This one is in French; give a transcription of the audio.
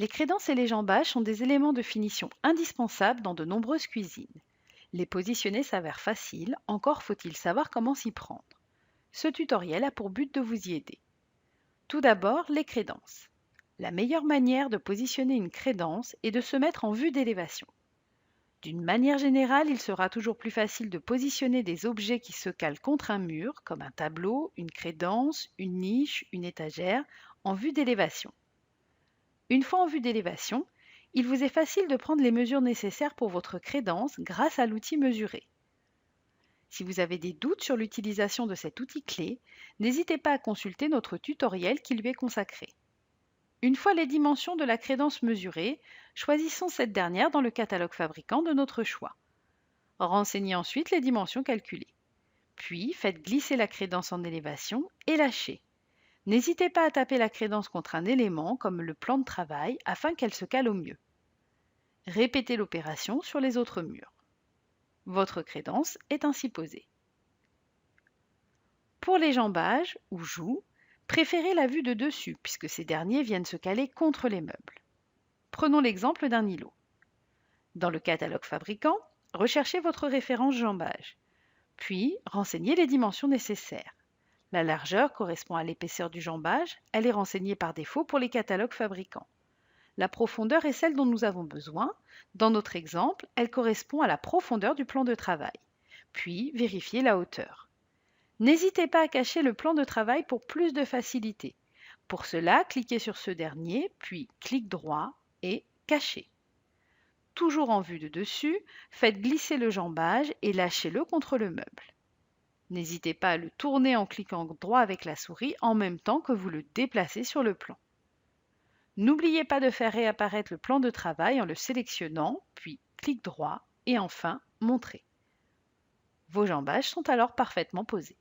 Les crédences et les jambages sont des éléments de finition indispensables dans de nombreuses cuisines. Les positionner s'avère facile, encore faut-il savoir comment s'y prendre. Ce tutoriel a pour but de vous y aider. Tout d'abord, les crédences. La meilleure manière de positionner une crédence est de se mettre en vue d'élévation. D'une manière générale, il sera toujours plus facile de positionner des objets qui se calent contre un mur, comme un tableau, une crédence, une niche, une étagère, en vue d'élévation. Une fois en vue d'élévation, il vous est facile de prendre les mesures nécessaires pour votre crédence grâce à l'outil mesuré. Si vous avez des doutes sur l'utilisation de cet outil clé, n'hésitez pas à consulter notre tutoriel qui lui est consacré. Une fois les dimensions de la crédence mesurées, choisissons cette dernière dans le catalogue fabricant de notre choix. Renseignez ensuite les dimensions calculées. Puis, faites glisser la crédence en élévation et lâchez. N'hésitez pas à taper la crédence contre un élément comme le plan de travail afin qu'elle se cale au mieux. Répétez l'opération sur les autres murs. Votre crédence est ainsi posée. Pour les jambages ou joues, préférez la vue de dessus puisque ces derniers viennent se caler contre les meubles. Prenons l'exemple d'un îlot. Dans le catalogue fabricant, recherchez votre référence jambage. Puis, renseignez les dimensions nécessaires. La largeur correspond à l'épaisseur du jambage, elle est renseignée par défaut pour les catalogues fabricants. La profondeur est celle dont nous avons besoin. Dans notre exemple, elle correspond à la profondeur du plan de travail. Puis, vérifiez la hauteur. N'hésitez pas à cacher le plan de travail pour plus de facilité. Pour cela, cliquez sur ce dernier, puis clic droit et cachez. Toujours en vue de dessus, faites glisser le jambage et lâchez-le contre le meuble. N'hésitez pas à le tourner en cliquant droit avec la souris en même temps que vous le déplacez sur le plan. N'oubliez pas de faire réapparaître le plan de travail en le sélectionnant, puis clic droit et enfin Montrer. Vos jambages sont alors parfaitement posés.